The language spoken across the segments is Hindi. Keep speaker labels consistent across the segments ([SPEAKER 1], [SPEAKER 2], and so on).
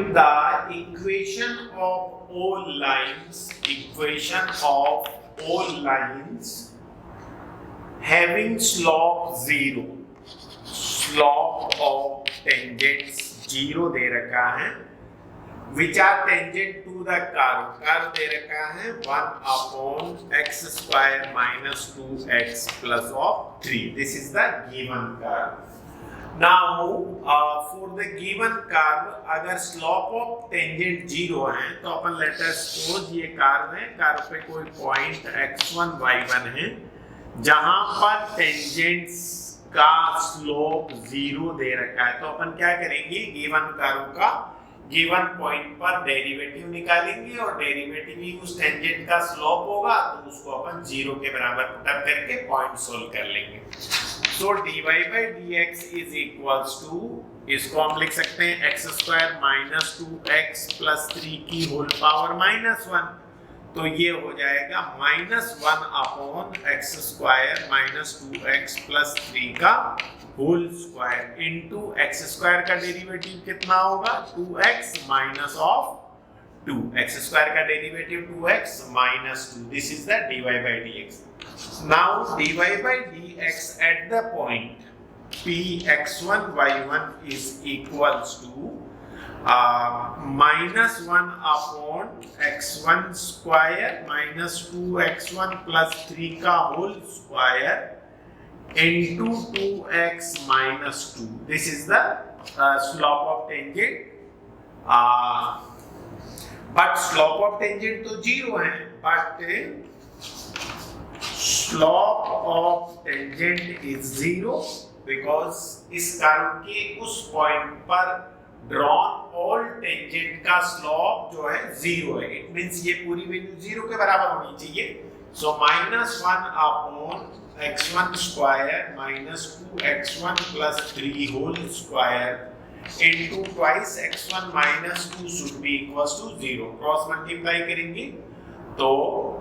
[SPEAKER 1] Find the equation of all lines, having slope 0, slope of tangents 0 दे रखा है, which are tangent to the curve दे रखा है 1/x square minus 2x plus of 3. This is the given curve. Now for the given curve, अगर slope of tangent 0 है तो अपन let us suppose ये कर्व है, कर्व पे कोई पॉइंट x1 y1 है जहां पर टेंजेंट्स का स्लोप 0 दे रखा है। तो अपन क्या करेंगे, गिवन कर्व का गिवन पॉइंट पर डेरिवेटिव निकालेंगे और डेरिवेटिव ही उस टेंजेंट का स्लोप होगा तो उसको अपन 0 के बराबर पुटअप करके पॉइंट सोल्व कर लेंगे। So dy by dx is equals to, इसको हम लिख सकते हैं x square minus 2x plus 3 की होल पावर माइनस 1। तो ये हो जाएगा -1 upon x square minus 2x plus 3 का whole square into x square का डेरिवेटिव कितना होगा 2x minus of 2, x square का derivative 2x minus 2। This is the dy by dx। Now dy by dx at the point p x1 y1 is equals to -1 upon x1 square minus 2x1 plus 3 का whole square into 2x minus 2. This is the slope of tangent. But slope of tangent तो 0 है, but slope of tangent is 0 because इस कर्व के उस पॉइंट पर drawn all tangent का स्लोप जो है 0 है। इट मींस ये पूरी वैल्यू 0 के बराबर होनी चाहिए। So -1 upon x1 square minus 2x1 plus 3 whole square into twice x1 minus 2 should be equals to 0। Cross multiply करेंगे तो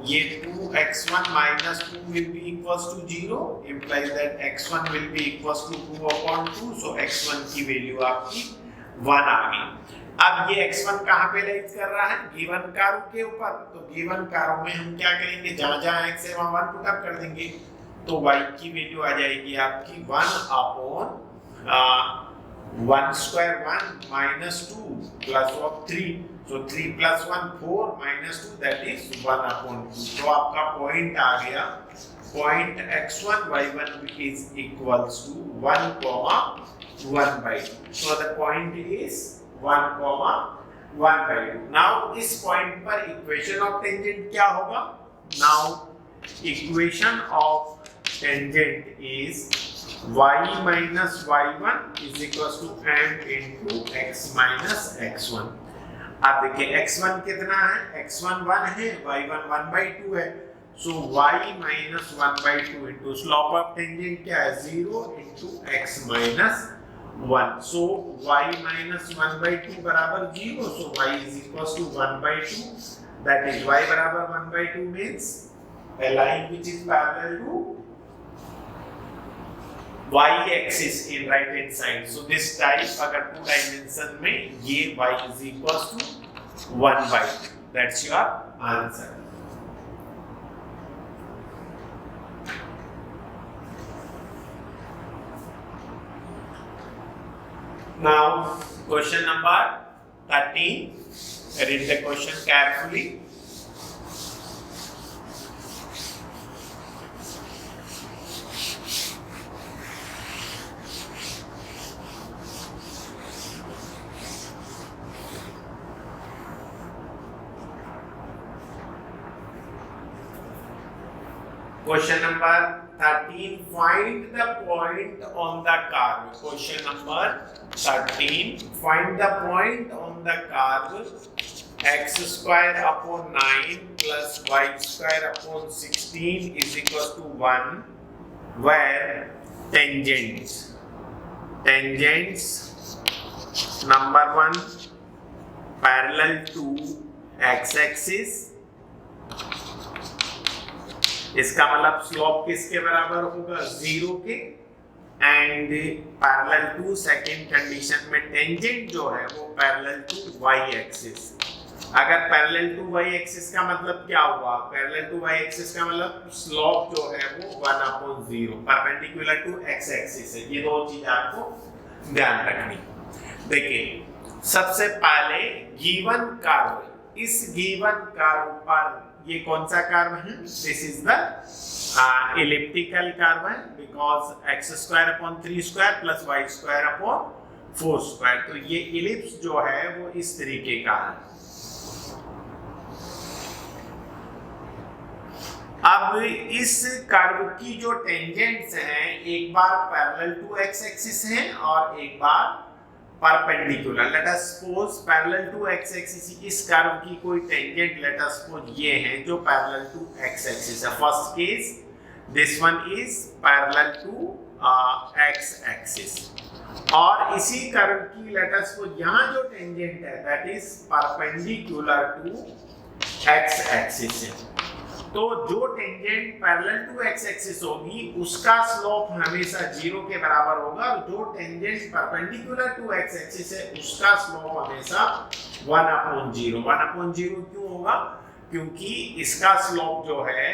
[SPEAKER 1] ये 2x1 minus 2 will be equals to 0, implies that x1 will be equals to 2/2, so x1 की वैल्यू आपकी 1 आ गई। अब ये x1 कहाँ पे लाइज कर रहा है, गिवन कर्व के ऊपर। तो गिवन कर्व में हम क्या करेंगे, जहाँ जहाँ x है वहाँ 1 पुट अप कर देंगे तो y की वैल्यू आ जाएगी आपकी 1 upon 1 square 1 minus 2 plus of 3, so 3 plus 1 4 minus 2 that is 1/2। तो आपका पॉइंट आ गया, point x1 y1 is equals to 1,1/2। so the point is 1,1/2। now इस पॉइंट पर इक्वेशन ऑफ टेंजेंट क्या होगा, now equation of tangent is y minus y1 is equals to m into x minus x1। अब देखिए x1 कितना है, x1 1 है, y1 1/2 है। सो y minus 1/2 into slope of tangent क्या है 0 into x minus 1। सो y minus 1/2 बराबर 0, so y is equals to 1/2, that is y बराबर 1/2 means a line which is parallel to y-axis in right hand side। so this type अगर 2 dimension में ये y is equals to 1/2, that's your answer। now question number 13, read the question carefully। Question number 13, find the point on the curve। Question number 13, find the point on the curve x square upon 9 plus y square upon 16 is equals to 1, where tangents number 1 parallel to x axis, इसका मतलब स्लोप किसके बराबर होगा 0 के, and parallel to second condition में टेंजेंट जो है वो पैरेलल टू वाई एक्सिस। अगर पैरेलल टू वाई एक्सिस का मतलब क्या हुआ? पैरेलल टू वाई एक्सिस का मतलब स्लोप जो है वो 1/0 परपेंडिकुलर टू एक्स एक्सिस है। ये दो चीज आपको ध्यान रखनी। देखिए सबसे पहले गिवन कर्व, इस गिवन कर्व पर ये कौन सा कर्व है? This is the elliptical curve है, बिकॉज x² / 3² + y² / 4²। तो ये इलिप्स जो है वो इस तरीके का है। अब इस कर्व की जो टेंजेंट्स हैं एक बार पैरेलल टू एक्स एक्सिस है और एक बार perpendicular. Let us suppose parallel to x axis, इस कर्व की कोई टेंजेंट लेट अस सपोज ये है जो पैरेलल टू एक्स एक्सिस है। First case this one is parallel to x axis, और इसी कर्व की लेट अस सपोज यहाँ जो टेंजेंट है that is perpendicular to x axis है। तो जो tangent parallel to x axis होगी उसका स्लोप हमेशा 0 के बराबर होगा, और जो tangent perpendicular to x axis है उसका स्लोप हमेशा 1/0। 1/0 क्यों होगा? क्योंकि इसका स्लोप जो है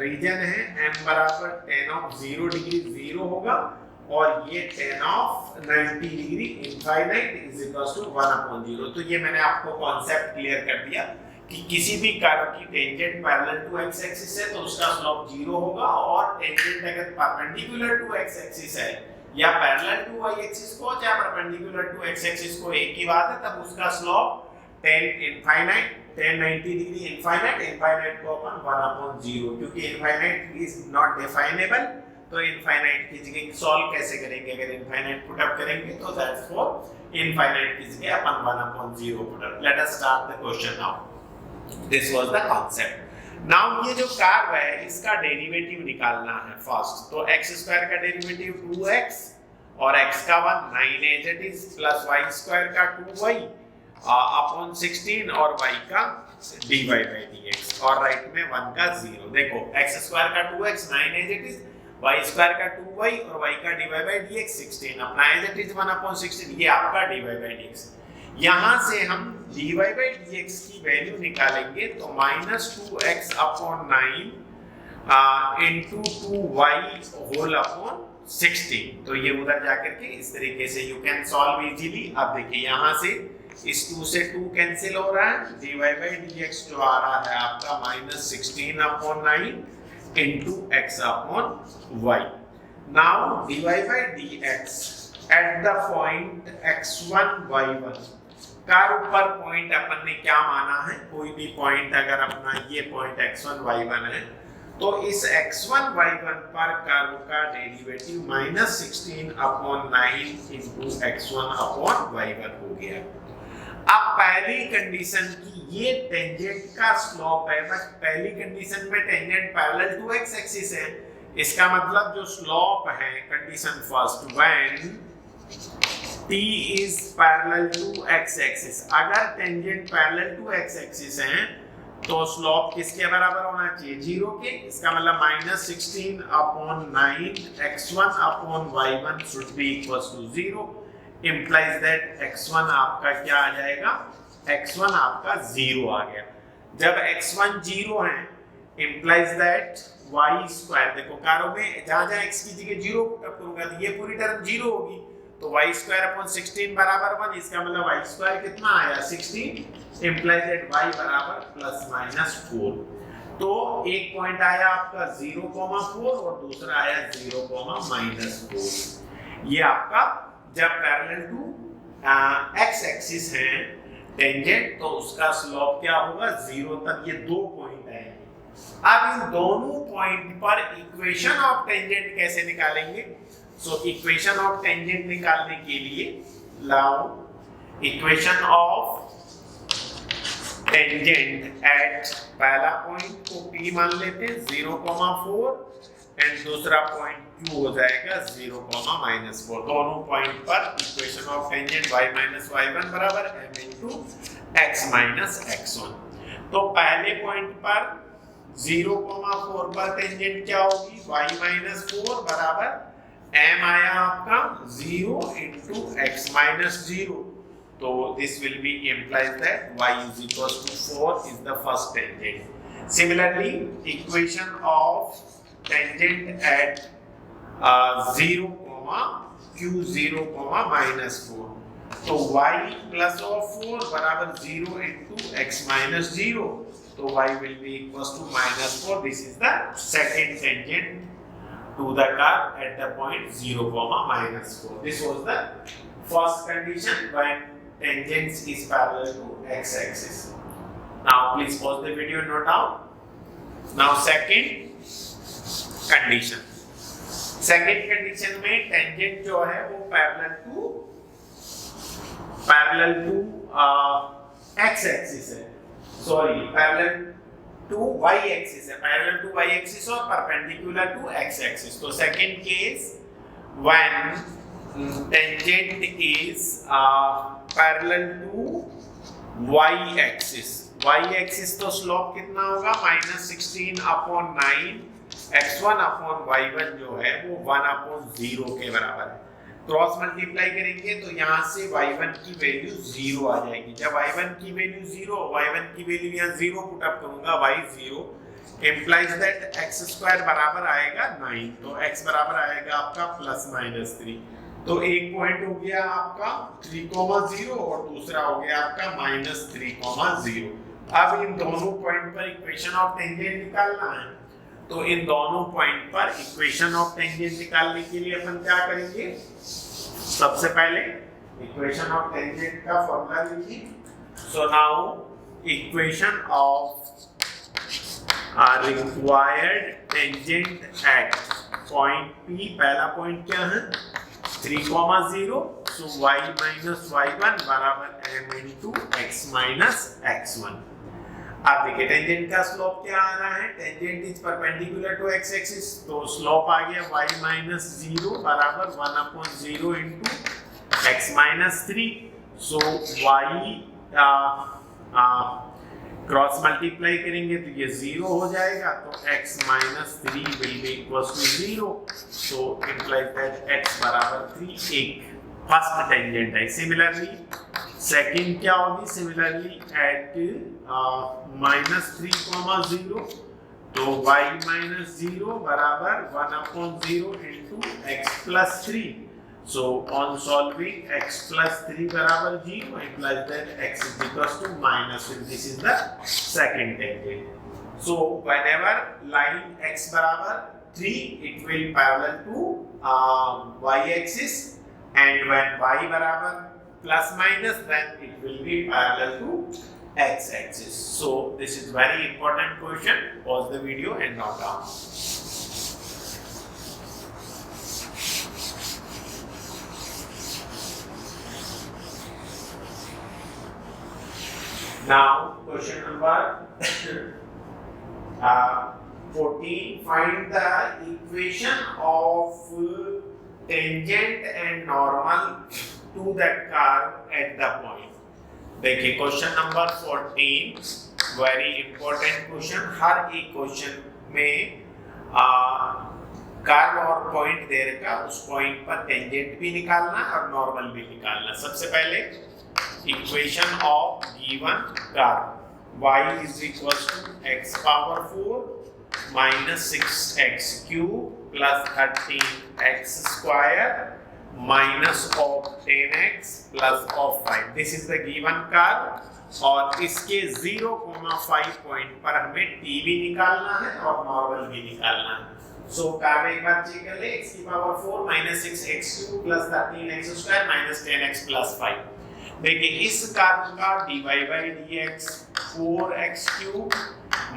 [SPEAKER 1] रीजन है m बराबर tan of 0 डिग्री 0 होगा, और ये tan of 90 degree infinite is equal to 1/0। तो ये मैंने आपको कॉन्सेप्ट क्लियर कर दिया कि किसी भी कर्व की tangent parallel to x axis है तो उसका स्लोप 0 होगा, और टेंजेंट अगर परपेंडिकुलर टू एक्स एक्सिस है या पैरेलल टू वाई एक्सिस को या परपेंडिकुलर टू एक्स एक्सिस को एक ही बात है, तब उसका स्लोप tan 90 डिग्री इनफाइनाइट को अपन 1/0, क्योंकि इनफाइनाइट इज नॉट डिफाइनेबल। तो इनफाइनाइट की जगह सॉल्व कैसे करेंगे? अगर इनफाइनाइट पुट अप करेंगे तो दैट्स फॉर इनफाइनाइट की जगह अपन 1/0 put up. Let us start the question now. This was the concept. Now ये जो कर्व है इसका डेरिवेटिव निकालना है फर्स्ट। तो x² का डेरिवेटिव 2x और x का 1 9 as it is plus y² का 2y अपॉन 16 और y का dy/dx, और राइट में 1 का 0। देखो x² का 2x 9 as it is, y² का 2y और y का dy/dx 16, अपना एज इट इज 1/16, ये आपका dy/dx। यहाँ से हम dy/dx की वैल्यू निकालेंगे तो -2x/9 into 2y whole upon 16। तो ये उधर जाकर के इस तरीके से यू कैन सॉल्व इजीली। अब देखिए यहाँ से इस 2 से 2 कैंसिल हो रहा है, dy/dx जो आ रहा है आपका -16/9 into x/y। Now dy/dx at the point x1 y1, curve पर पॉइंट अपन ने क्या माना है? कोई भी पॉइंट अगर अपना ये पॉइंट x1 y1 है तो इस x1 y1 पर कर्व का डेरिवेटिव -16/9 into x1/y1 हो गया। अब पहली कंडीशन की ये टेंजेंट का स्लोप है, बस पहली कंडीशन में tangent parallel to x axis है, इसका मतलब जो स्लोप है condition first when t is parallel to x axis, अगर tangent parallel to x axis है तो स्लोप किसके बराबर होना चाहिए? 0 के। इसका मतलब -16/9 x1/y1 should be equals to 0, implies that x1 आपका क्या आ जाएगा? x1 आपका 0 आ गया। जब x1 0 है implies that y², देखो कारो में जहाँ x की जगह 0 पुट अप करूंगा तो ये पूरी टर्म 0 होगी, तो y²/16 बराबर 1, इसका मतलब y² कितना आया? 16, implies that y बराबर ±4। तो एक पॉइंट आया आपका 0,4 और दूसरा आया 0,-4। ये आपका जब पैरेलल टू x एक्सिस है टेंजेंट तो उसका स्लोप क्या होगा? 0 तक। ये दो पॉइंट है। अब इन दोनों पॉइंट पर इक्वेशन ऑफ टेंजेंट कैसे निकालेंगे? सो इक्वेशन ऑफ टेंजेंट निकालने के लिए लाओ इक्वेशन ऑफ टेंजेंट एट पहला पॉइंट को P मान लेते हैं 0,4 एंड दूसरा पॉइंट Q हो जाएगा 0,-4। दोनों पॉइंट पर इक्वेशन ऑफ टेंजेंट y-y1 बराबर m into x-x1। तो पहले पॉइंट पर 0,4 पर टेंजेंट क्या होगी? y-4 बराबर m आया आपका 0 into x minus 0. So this will be implies that y is equals to 4 is the first tangent. Similarly, equation of tangent at 0 comma q0 comma minus 4. तो y plus of 4 बराबर 0 into x minus 0. तो y will be equals to minus 4. This is the second tangent to the curve at the point 0 comma minus 4. This was the first condition when tangents is parallel to x-axis. Now please pause the video and note down. Now second condition. Second condition में tangent जो है वो parallel to x-axis है. Sorry, parallel to y-axis है. Parallel to y-axis और perpendicular to x-axis. So second case when tangent is parallel to y-axis. Y-axis तो slope कितना होगा -16/9 x1/y1 जो है वो 1/0 के बराबर है. क्रॉस मल्टीप्लाई करेंगे तो यहाँ से y1 की वैल्यू 0 आ जाएगी. जब y1 की वैल्यू 0, y1 की वैल्यू यहाँ 0 पुट अप करूंगा, y 0 implies that x square बराबर आएगा 9. तो x बराबर आएगा आपका +-3. तो एक पॉइंट हो गया आपका 3,0 और दूसरा हो गया आपका -3,0. अब इन दोनों पॉइंट पर इक्वेशन ऑफ टेंजेंट निकालना है. तो इन दोनों पॉइंट पर इक्वेशन ऑफ टेंजेंट निकालने के लिए अपन क्या करेंगे, सबसे पहले इक्वेशन ऑफ टेंजेंट का फॉर्मूला लिखिए. So now equation of required tangent at point P. पहला पॉइंट क्या है 3,0. सो y minus y1 बराबर m into x minus x1. आप देखिए टेंजेंट का स्लोप क्या आ रहा है, tangent is perpendicular to x axis. तो स्लोप आ गया y minus 0 बराबर 1/0 into x minus 3. सो y क्रॉस मल्टीप्लाई करेंगे तो ये 0 हो जाएगा. तो x minus 3 will be equals to 0. So implies that x बराबर 3 एक फर्स्ट टेंजेंट है. सिमिलरली सेकंड क्या होगी, सिमिलरली एट -3,0 तो y minus 0 बराबर 1/0 into x plus 3. So on solving x plus 3 बराबर 0 implies that x is equals to -3. This is the second tangent. So whenever line x बराबर 3 it will parallel to y axis, and when y बराबर plus minus then it will be parallel to x axis. So this is very important question. Pause the video and note down. Now question number 14. Find the equation of tangent and normal to the curve at the point. देखिए question number 14 very important question. हर एक क्वेश्चन में कर्व और पॉइंट दे रखा, उस पॉइंट पर टेंजेंट भी निकालना और नॉर्मल भी निकालना. सबसे पहले equation of given curve y is equals to x power 4 minus 6x cube plus 13x square minus of 10x plus of 5. This is the given curve. और इसके 0,5 पॉइंट पर हमें t भी निकालना है और नॉर्मल भी निकालना है. सो कर्व एक बार चेक कर ले. x की power 4 minus 6x cube plus 13x square minus 10x plus 5. देखिए इस कर्व का dy by dx 4x cube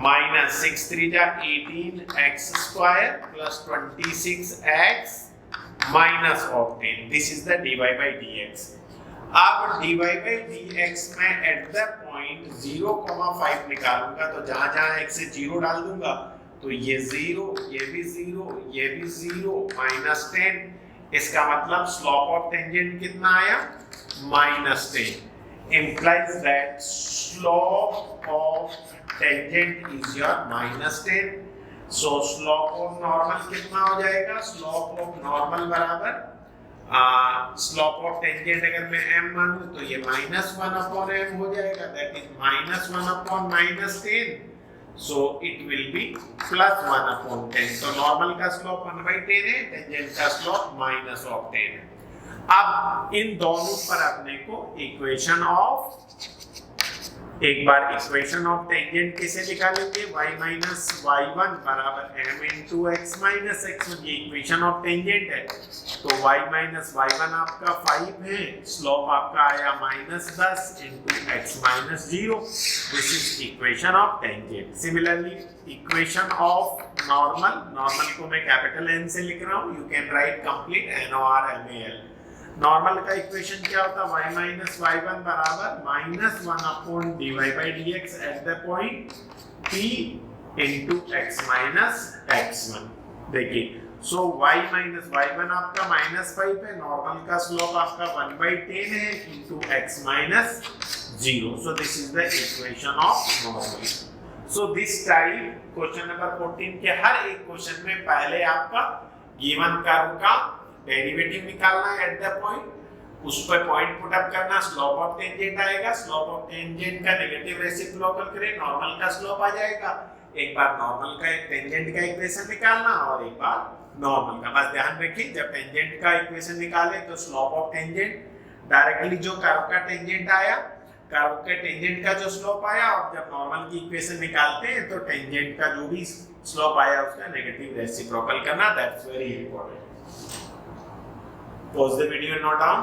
[SPEAKER 1] minus 6 3 जा 18x square plus 26x minus of 10. This is the dy by dx. अब dy by dx में at the point 0,5 निकालूंगा तो जहां x से 0 डाल दूंगा तो ये 0, ये भी 0, ये भी 0 minus 10. इसका मतलब स्लोप ऑफ टेंजेंट कितना आया -10. implies that slope of tangent is your -10. So slope of normal कितना हो जाएगा? स्लोप ऑफ नॉर्मल बराबर स्लोप ऑफ टेंजेंट अगर मैं m मानूं तो ये -1/m हो जाएगा, that is -1/-10, so it will be +1/10। तो नॉर्मल का स्लोप 1/10 है, टेंजेंट का स्लोप -10 है। अब इन दोनों पर अपने को इक्वेशन ऑफ एक बार इक्वेशन ऑफ टेंजेंट कैसे निकालेंगे? y माइनस y1 बराबर m into x minus x1, ये इक्वेशन ऑफ टेंजेंट है। तो y माइनस y1 आपका 5 है, स्लोप आपका आया -10 into x minus 0, this is equation of tangent. Similarly equation of normal को मैं कैपिटल N से लिख रहा हूँ, you can write complete NORMAL। Normal का इक्वेशन क्या होता है? y माइनस y1 बराबर -1/dy/dx at the point p into x minus x1। देखिए, सो y माइनस y1 आपका -5 है, नॉर्मल का स्लोप आपका 1/10 है into x minus 0, so this is the equation of normal. So this type question number 14 के हर एक क्वेश्चन में पहले आपका गिवन कर्व का डेरिवेटिव निकालना है एट द पॉइंट, उस पर पॉइंट पुट अप करना, स्लोप ऑफ टेंजेंट आएगा, स्लोप ऑफ टेंजेंट का नेगेटिव रेसिप्रोकल करें, नॉर्मल का स्लोप आ जाएगा। एक बार नॉर्मल का टेंजेंट का इक्वेशन निकालना और एक बार नॉर्मल का। बस ध्यान रखिए, जब टेंजेंट का इक्वेशन निकाले तो स्लोप ऑफ टेंजेंट डायरेक्टली जो कर्व का टेंजेंट आया, कर्व के टेंजेंट का जो स्लोप आया, और जब नॉर्मल की इक्वेशन निकालते हैं तो टेंजेंट का जो भी स्लोप आया उसका नेगेटिव रेसिप्रोकल करना, that's very important. Pause the video and note down.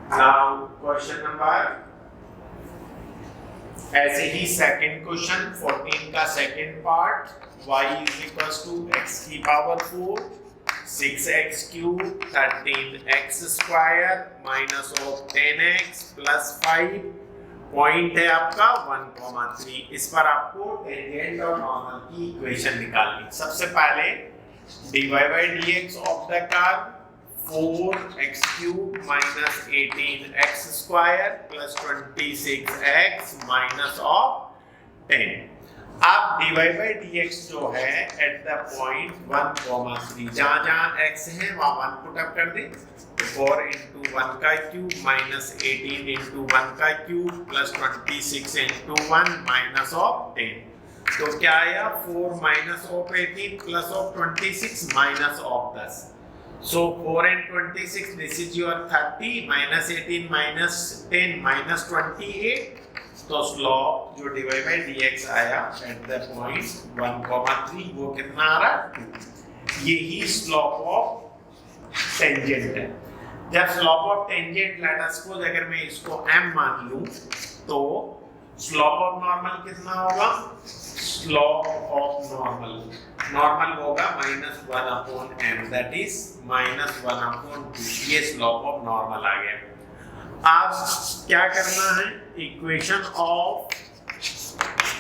[SPEAKER 1] Now question number, ऐसे ही सेकंड क्वेश्चन 14 का second part, y is equals to x की power 4 6x cube 13x square minus of 10x plus 5, point है आपका 1,3। इस पर आपको टेंजेंट और नॉर्मल की इक्वेशन निकालनी। सबसे पहले dy/dx of the curve 4x cube minus 18x square plus 26x minus of 10। अब dy/dx जो है एट द पॉइंट 1,3, जहाँ x है वहाँ 1 पुट अप कर दें, 4 इंटू 1 का क्यूब माइनस 18 इंटू 1 का cube plus 26 into 1 minus of 10। तो क्या आया? 4 minus of 18 plus of 26 minus of 10। So 4 and 26, this is your 30 minus 18 minus 10 minus 28। तो स्लोप जो dy/dx आया एट द पॉइंट 1,3, वो कितना आ रहा है? 2। यही स्लोप ऑफ टेंजेंट है। जब slope of tangent let us suppose अगर मैं इसको m मान लूं तो स्लोप ऑफ नॉर्मल कितना होगा? स्लोप ऑफ नॉर्मल होगा -1/m, दैट इज -1/2। ये स्लोप ऑफ नॉर्मल आ गया। अब क्या करना है? इक्वेशन ऑफ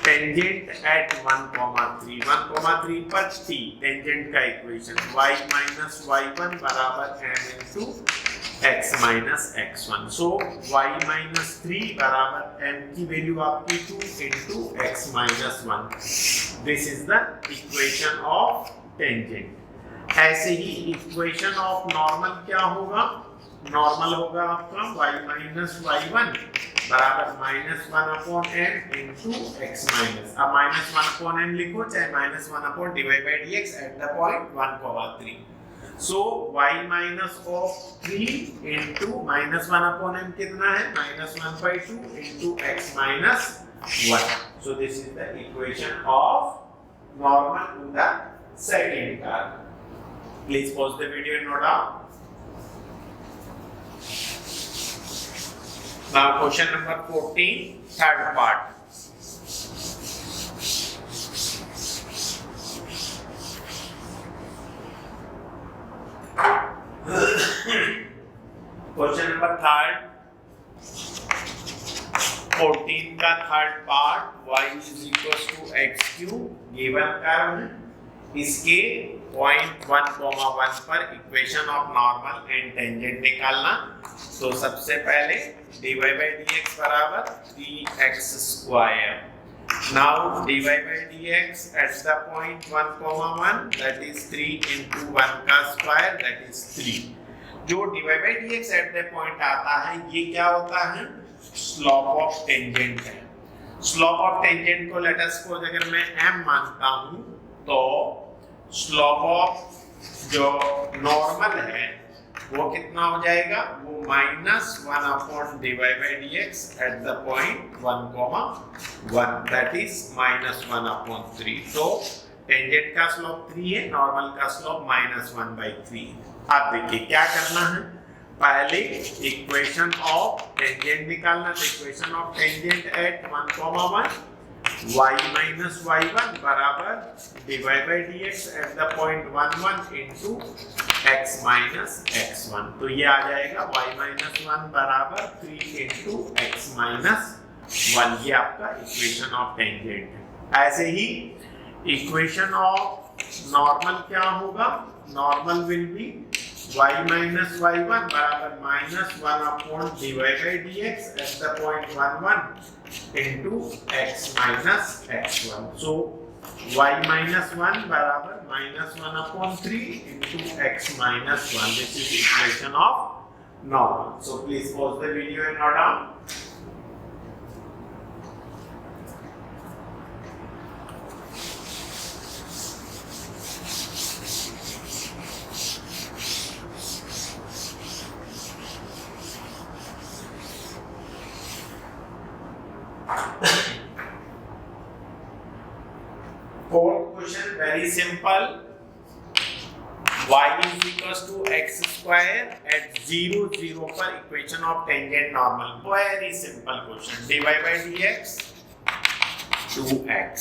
[SPEAKER 1] टेंजेंट एट 1,3 पर t टेंजेंट का इक्वेशन y माइनस y1 बराबर m into x minus x1। सो y माइनस 3 बराबर m की वैल्यू आपकी 2 into x minus 1। This is the equation of tangent. ऐसे ही इक्वेशन ऑफ नॉर्मल क्या होगा? नॉर्मल होगा आपका y माइनस y1 बराबर -1/m इंटू x माइनस, अब -1/m लिखो चाहे -1/dy/dx at the point 1,3। So y minus of 3 into -1/m कितना है? -1/2 into x minus 1। So this is the equation of normal to the second curve. Please pause the video and note down. Now question number 14, third part. Question number 3, 14 का third part, y is equals to x cube given curve है, इसके पॉइंट 1,1 पर equation of normal and tangent निकालना। तो सबसे पहले dy by dx बराबर 3x square. Now dy by dx at the point 1,1 that is 3 into 1 का स्क्वायर that is 3। जो dy by dx at the point आता है ये क्या होता है? स्लोप ऑफ टेंजेंट है। स्लोप ऑफ टेंजेंट को लेट अस सपोज अगर मैं m मानता हूं तो स्लोप ऑफ जो नॉर्मल है वो कितना हो जाएगा? वो -1 upon dy by dx eight the point 1,1 that is -1 upon 3। तो टेंजेंट का स्लोप 3 है, नॉर्मल का स्लोप -1/3। अब देखिए क्या करना है, पहले इक्वेशन ऑफ टेंजेंट निकालना। तो equation of tangent at 1,1 y minus y1 बराबर dy by dx eight the point 1,1 into x minus x1। तो ये आ जाएगा y minus 1 बराबर 3 इंटू x minus 1। ये आपका इक्वेशन ऑफ टेंजेंट है। ऐसे ही इक्वेशन ऑफ नॉर्मल क्या होगा? Normal will be y minus y1 बराबर -1 upon dy by dx at the point 1,1 into x minus x1। So y minus 1 बराबर -1 upon 3 into x minus 1। This is equation of normal। So please pause the video and note down। Fourth question, very simple। y is equals to x square at 0, 0 पर equation of tangent normal. Very simple question. dy by dx 2x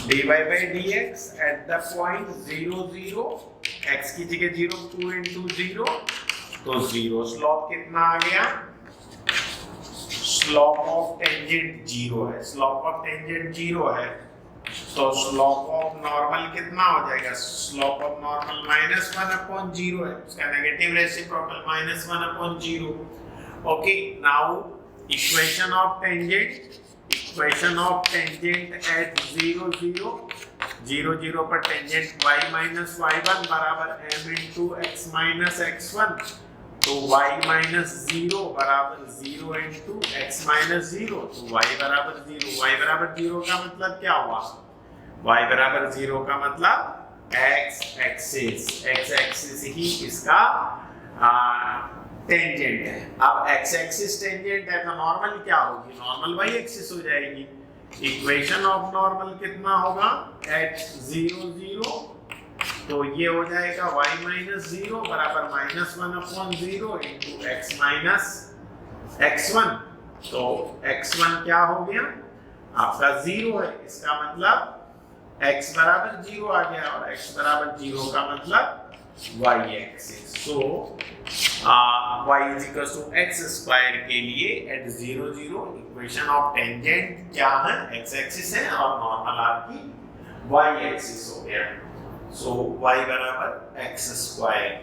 [SPEAKER 1] dy by dx at the point 0, 0 x की जगह 0 2 into 0 तो 0। स्लोप कितना आ गया? स्लोप ऑफ टेंजेंट 0 है। स्लोप ऑफ टेंजेंट 0 है तो स्लोप ऑफ नॉर्मल कितना हो जाएगा? स्लोप ऑफ नॉर्मल -1 अपॉन 0 है, उसका negative reciprocal -1 upon 0। Okay, now equation of tangent at 0, 0 0, 0 पर टेंजेंट y minus y1 बराबर m into x minus x1। तो y minus 0 बराबर 0 into x minus 0। तो y बराबर 0। y बराबर 0 का मतलब क्या हुआ? y बराबर 0 का मतलब x एक्सिस ही इसका टेंजेंट है। अब x एक्सिस टेंजेंट है तो नॉर्मल क्या होगी? नॉर्मल y एक्सिस हो जाएगी। इक्वेशन ऑफ नॉर्मल कितना होगा? एट 0, 0 तो ये हो जाएगा y minus 0 बराबर -1 upon 0 into x minus x1। तो x1 क्या हो गया? आपका 0 है, इसका मतलब x बराबर 0 आ गया और x बराबर 0 का मतलब y axis. So y is equals to x square के लिए एट 0, 0 इक्वेशन ऑफ टेंजेंट क्या है? x एक्सिस है और नॉर्मल आपकी y एक्सिस हो गया। सो y बराबर x square.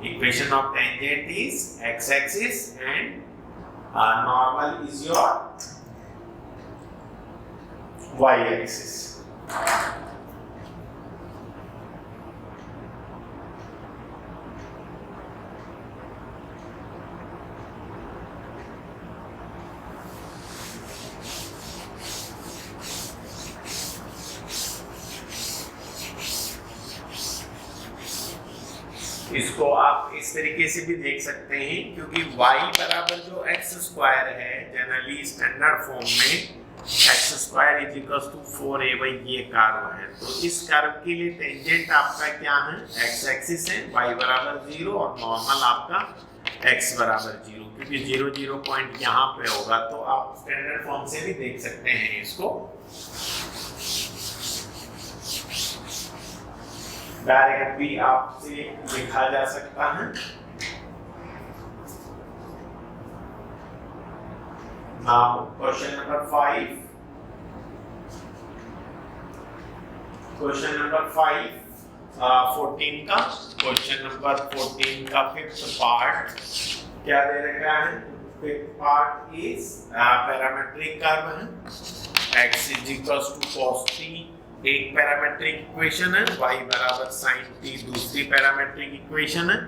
[SPEAKER 1] Equation of tangent is x axis and normal is your y axis। इसको आप इस तरीके से भी देख सकते हैं क्योंकि y बराबर जो x स्क्वायर है जनरली स्टैंडर्ड फॉर्म में x square is equals to 4a ये कर्व है। तो इस कर्व के लिए टेंजेंट आपका क्या है? x एक्सिस है, y बराबर 0 और नॉर्मल आपका x बराबर 0। क्योंकि 0, 0 पॉइंट यहाँ पे होगा तो आप स्टैंडर्ड फॉर्म से भी देख सकते हैं इसको। डायरेक्ट भी आपसे लिखा जा सकता है। Now question number 5। Question number 14 का क्वेश्चन नंबर 14 का फिफ्थ पार्ट क्या दे रखा है? Fifth part is parametric curve है। x is equals to cos t एक पैरामेट्रिक इक्वेशन है, y बराबर sin t दूसरी पैरामेट्रिक इक्वेशन है,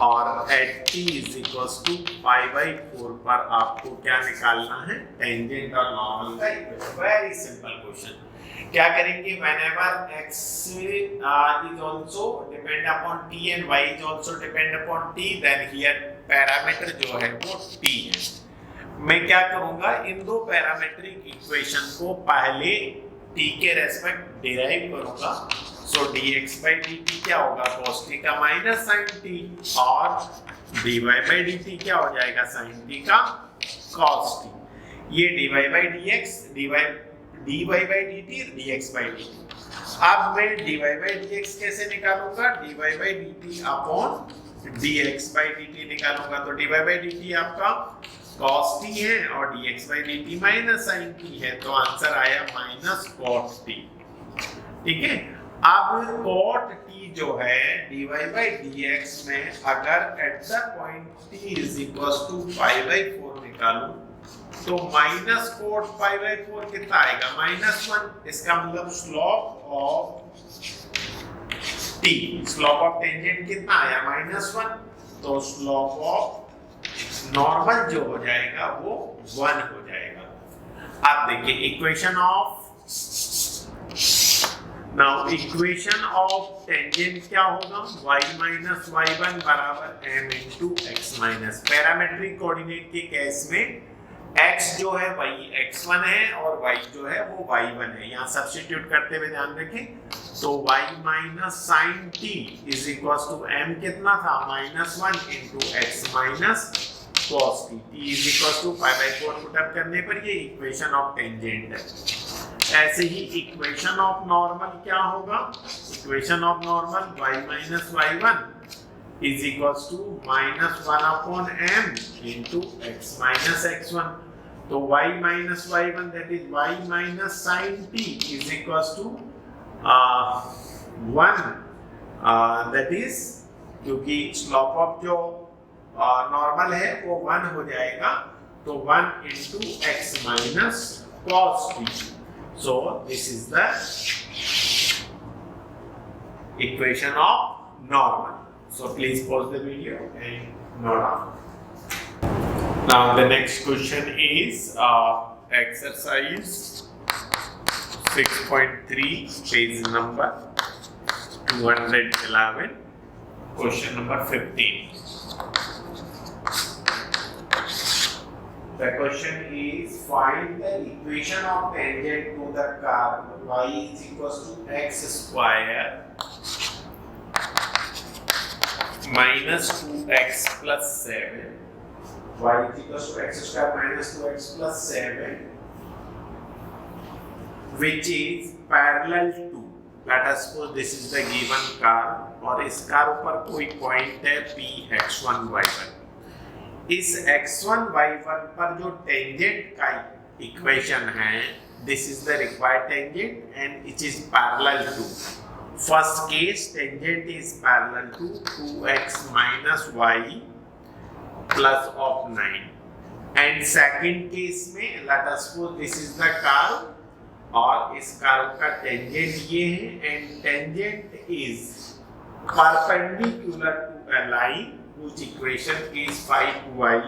[SPEAKER 1] और at t is equals to pi by 4 पर आपको क्या निकालना है? टेंजेंट और नॉर्मल का इक्वेशन। Very simple question. क्या करेंगे? whenever x is also depend upon t and y is also depend upon t, then here parameter जो है वो t है। मैं क्या करूंगा? इन दो पैरामेट्रिक इक्वेशन को पहले t के रेस्पेक्ट डिराइव करूंगा। सो dx by dt क्या होगा? cos t का माइनस sin t, और dy by dt क्या हो जाएगा? sin t का cos t। ये dy by dx, dy by dt, dx by dt। अब मैं dy by dx कैसे निकालूंगा? dy by dt upon dx by dt निकालूंगा। तो dy by dt आपका cos t है और dx by dt minus sin t है, तो आंसर आया माइनस cot t। ठीक है। अब cot t जो है dy by dx में अगर at the point t is equals to pi by 4 निकालूं तो माइनस कोट पाई बाई 4 कितना आएगा? -1। इसका मतलब slope of t, slope of tangent कितना आया? -1। तो स्लोप ऑफ नॉर्मल जो हो जाएगा वो 1 हो जाएगा। अब देखिए equation of, now equation of tangent क्या होगा? y माइनस y1 बराबर m into x minus. Parametric coordinate के केस में x जो है वही x1 है और y जो है वो y1 है। यहाँ सब्स्टिट्यूट करते हुए ध्यान रखें, तो y minus sine t is equals to m कितना था? -1 इंटू x minus cos t। t is equals to pi by 4 put up करने पर ये इक्वेशन ऑफ टेंजेंट है। ऐसे ही इक्वेशन ऑफ नॉर्मल क्या होगा? Equation of normal y minus y1 is equals to -1 upon m into x minus x1। तो y minus y1 that is y minus sin t is equals to 1, that is क्योंकि स्लोप ऑफ जो नॉर्मल है वो 1 हो जाएगा, तो 1 into x minus cos t। So this is the equation of normal। So please pause the video and note down. Now the next question is exercise 6.3, page number 211, question number 15. The question is find the equation of tangent to the curve y is equals to x square minus 2x plus 7, y is equals to x square minus 2x plus 7, which is parallel to, let us suppose this is the given curve और इस कर्व पर कोई पॉइंट है p x1 y1। इस x1 y1 पर जो टेंजेंट का इक्वेशन है, this is the required tangent and it is parallel to, first case tangent is parallel to 2x minus y plus of 9, and second case में let us suppose this is the curve और इस कर्व का टेंजेंट ये है and tangent is perpendicular to a line whose equation is 5y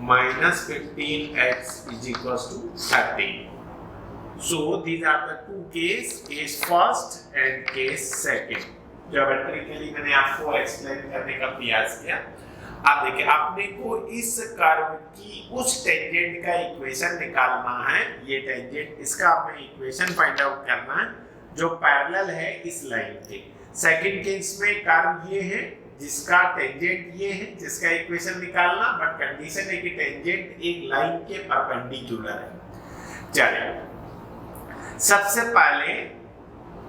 [SPEAKER 1] minus 15x is equals to 13। So these are the two case first and case second। Geometrically मैंने आपको एक्सप्लेन करने का प्रयास किया। अब देखिए आपने को इस कर्व की उस टेंजेंट का इक्वेशन निकालना है। ये टेंजेंट, इसका आपने इक्वेशन फाइंड आउट करना है जो पैरेलल है इस लाइन के। सेकंड केस में कर्व ये है जिसका टेंजेंट ये है, जिसका इक्वेशन निकालना, बट कंडीशन है कि टेंजेंट एक लाइन के परपेंडिकुलर है। चलिए सबसे पहले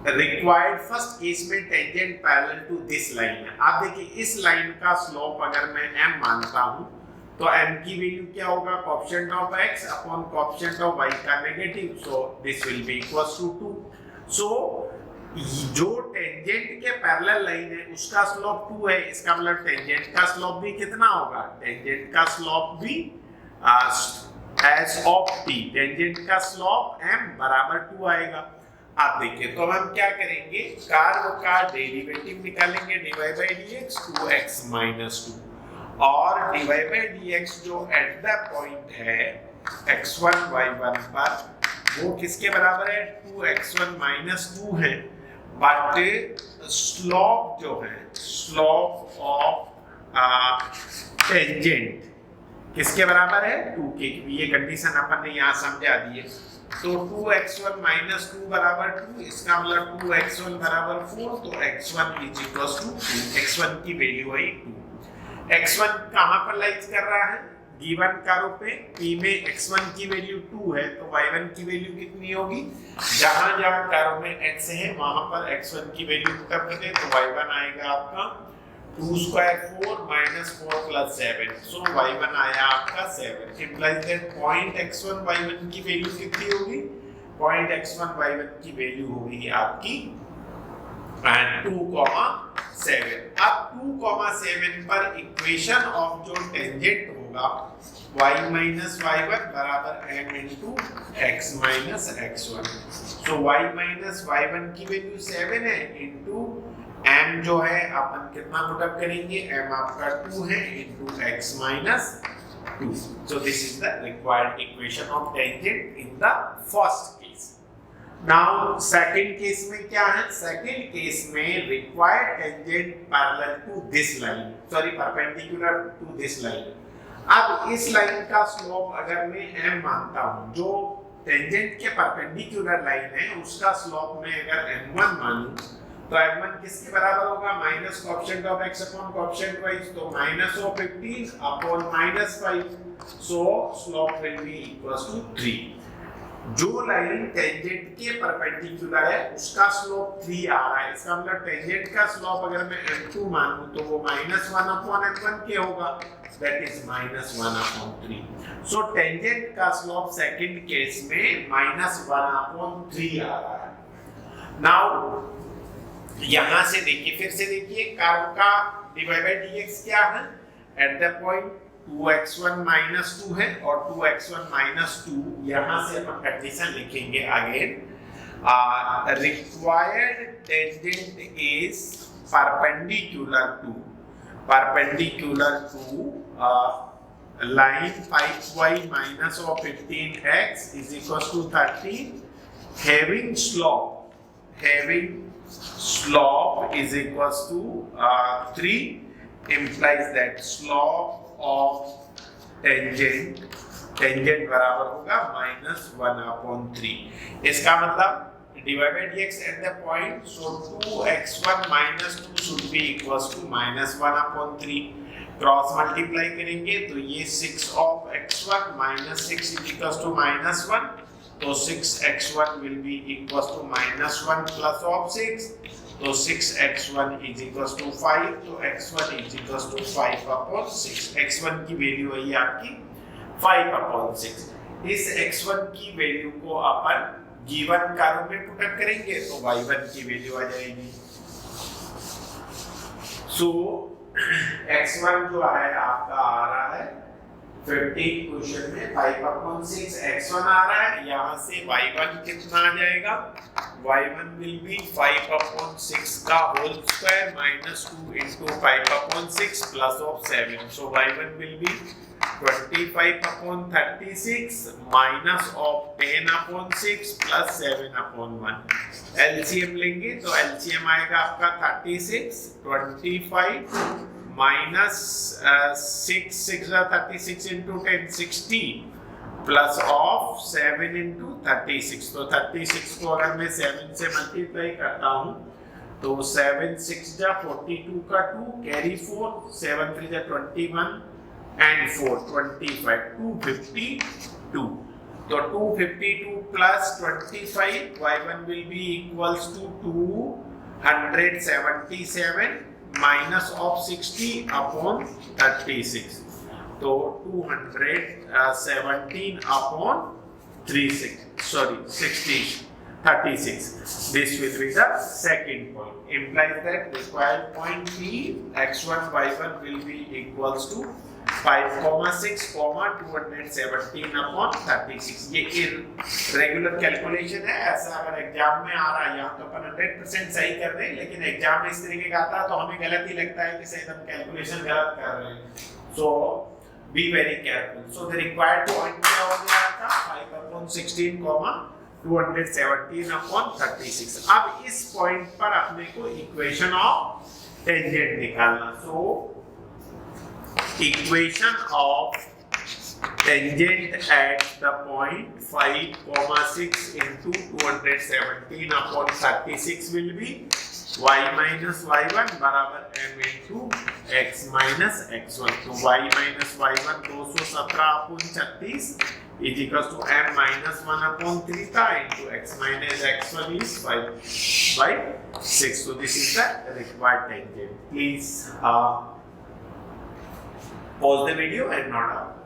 [SPEAKER 1] रिक्वायर्ड फर्स्ट केस में tangent parallel to this line है। आप देखिए इस लाइन का स्लोप अगर मैं m मानता हूं तो m की वैल्यू क्या होगा? Coefficient of x upon coefficient of y का negative, so this will be equals to 2। सो जो टेंजेंट के पैरेलल लाइन है उसका स्लोप 2 है, इसका मतलब टेंजेंट का स्लोप भी कितना होगा, टेंजेंट का स्लोप भी एस ऑफ टी, टेंजेंट का स्लोप m बराबर 2 आएगा। आप देखिए तो हम क्या करेंगे, कर्व का डेरिवेटिव निकालेंगे, dy by dx 2x minus 2 और dy बाई dx जो एट द पॉइंट है x1 y1 पर वो किसके बराबर है, 2x1 माइनस 2 है, बट स्लोप जो है, स्लोप ऑफ टेंजेंट किसके बराबर है, 2 के। ये कंडीशन अपन ने यहाँ समझा दी है। तो 2x1 माइनस 2 बराबर 2, इसका मतलब 2x1 बराबर 4, तो x1 is equal to 2, x1 की वैल्यू है 2। x1 कहाँ पर लाइज कर रहा है, गिवन कर्व पे, P में x1 की वैल्यू 2 है तो y1 की वैल्यू कितनी होगी, जहां जहां कर्व में x है वहां पर x1 की वैल्यू पुट कर दे तो y1 आएगा आपका 2 स्क्वायर 4 माइनस 4 प्लस 7, सो y1 आया आपका 7। Implies that point x1 y1 की वैल्यू कितनी होगी, पॉइंट x1 y1 की वैल्यू होगी आपकी 2,7। अब 2,7 पर इक्वेशन ऑफ जो टेंजेंट होगा y माइनस y1 बराबर m into x minus x1, सो y माइनस y1 की वैल्यू 7 है इंटू m जो है अपन कितना पुटअप करेंगे, m आपका 2 है into x minus 2, so this is the required equation of tangent in the first case. Now second case में क्या है, सेकंड केस में required tangent parallel to this line, sorry perpendicular to this line. अब इस लाइन का स्लोप अगर मैं m मानता हूं, जो टेंजेंट के परपेंडिकुलर लाइन है उसका स्लोप में अगर m1 मानूं तो m1 किसके बराबर होगा, minus coefficient of x upon coefficient y, तो minus of 15 upon minus 5, so slope will be equals to 3। जो लाइन टेंजेंट के परपेंडिकुलर है उसका स्लोप 3 आ रहा है, इसका मतलब टेंजेंट का स्लोप अगर मैं m2 मानूं तो वो माइनस 1 अपॉन m1 के होगा, that is minus 1 upon 3। So tangent का स्लोप सेकंड केस में माइनस 1 अपॉन 3 आ रहा है। नाउ यहां से देखिए, फिर से देखिए कर्व का dy बाई dx क्या है, eight the point 2x1 minus 2 है और 2x1 माइनस 2, यहां से अपन कंडीशन लिखेंगे again, required tangent is perpendicular to line 5y minus of 15x is equals to 13, having slope is equals to 3, implies that slope of tangent बराबर होगा -1 upon 3। इसका मतलब dy by dx at the point, so 2x1 minus 2 should be equals to -1 upon 3। Cross multiply करेंगे तो ये 6 of x1 minus 6 is equals to -1, तो 6x1 will be equals to -1 plus of 6, तो 6x1 is equals to 5, तो x1 is equals to 5 upon 6। x1 की वैल्यू है ये आपकी 5 upon 6। इस x1 की वैल्यू को अपन गिवन कर्व में पुट करेंगे तो y1 की वैल्यू आ जाएगी। सो x1 जो है आपका आ रहा है 15 क्वेश्चन में 5 upon 6 x1 आ रहा है, यहाँ से y1 कितना आ जाएगा, y1 will be 5 upon 6 का whole square minus 2 into 5 upon 6 plus of 7, so y1 will be 25 upon 36 minus of 10 upon 6 plus 7 upon 1। LCM लेंगे तो LCM आएगा आपका 36, 25 minus 6 36 into 10 60 plus of 7 into 36, तो 36 को अगर मैं 7 से मल्टीप्लाई करता हूँ तो 7 6 जा 42 का 2 कैरी 4, 7 3 जा 21 and 4 25, 252, तो 252 plus 25 y1 will be equals to 277 minus of 60 upon 36, तो 217 upon 60, 36. This will be the second point. Implies that required point P x1 y1 will be equals to 5,6, 217 upon 36. ये irregular calculation है. ऐसा अगर एग्जाम में आ रहा है, यहाँ तो अपन 100% सही कर रहे हैं, लेकिन एग्जाम में इस तरीके का आता है तो हमें गलत ही लगता है कि शायद हम कैलकुलेशन गलत कर रहे हैं. So be very careful. So the required point क्या हो गया था? 5/16, 217 upon 36. अब इस पॉइंट पर अपने को इक्वेशन ऑफ टेंजेंट निकालना. So equation of tangent at the point 5,6 into 217 upon 36 will be y minus y1 बराबर m into x minus x1. तो y minus y1 217 upon 36 is equals to m minus 1 upon 3 था into x minus x1 is 5/6. So this is the required tangent. Please pause the video and note down.